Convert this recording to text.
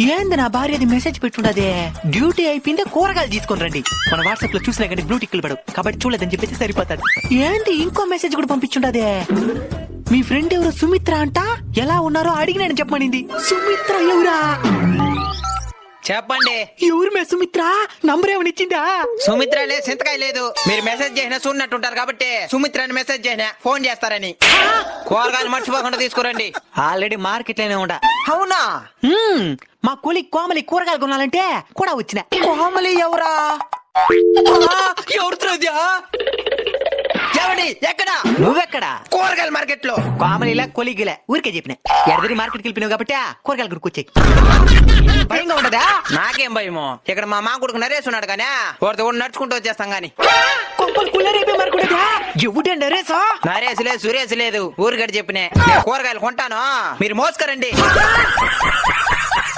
ఏంది నా భార్యది message పెట్టుండదే, duty అయిపోయిందే కూరగాయలు తీసుకొని రండి. మన వాట్సాప్ లో చూసినా కానీ బ్లూ టిక్లు పడవు కాబట్టి చూడలేదని చెప్పేసి సరిపోతాడు. ఏంటి ఇంకో మెసేజ్ కూడా పంపించుండదే, మీ ఫ్రెండ్ ఎవరు సుమిత్ర అంట, ఎలా ఉన్నారో అడిగినాను చెప్పమనింది. సుమిత్ర ఎవరా? చెప్పండి. ఎవరు మే సుమిత్ర? నంబర్ ఏమని ఇచ్చిందా? సుమిత్ర లేదు, సింతకాయ లేదు. మీరు మెసేజ్ చేసినా చూడనట్టుంటారు కాబట్టి సుమిత్ర అని మెసేజ్ చేసినా ఫోన్ చేస్తారని. కూరగాయలు మర్చిపోకుండా తీసుకురండి. ఆల్రెడీ మార్కెట్ లోనే ఉండా. అవునా? మా కూలి కోమలి కూరగాయలు కొనాలంటే కూడా వచ్చిన. కోమలి ఎవరా? ఎవరిది? ఎవడి? ఎక్కడ? నువ్వెక్కడా? కూరగాయల మార్కెట్ లో. కోమలిలా కొలిగిలా ఊరికే చెప్పిన. ఎడదిరి మార్కెట్ కి వెళ్ళిపోయినావు కాబట్టి కూరగాయలు కొనుక్కొచ్చాయి. భయంగా ఉండదా? నాకేం భయమో, ఇక్కడ మా కొడుకు నరేష్ ఉన్నాడు కానీ వాడితో కూడా నడుచుకుంటూ వచ్చేస్తాం గాని. కొంపలు కుల్లరైపోయి మరకూడదా? ఎవడే నరేసా? నరేష్ లేదు, సురేష్ లేదు, ఊరికడ చెప్పినే. కూరగాయలు కొంటాను, మీరు మోసుకరండి.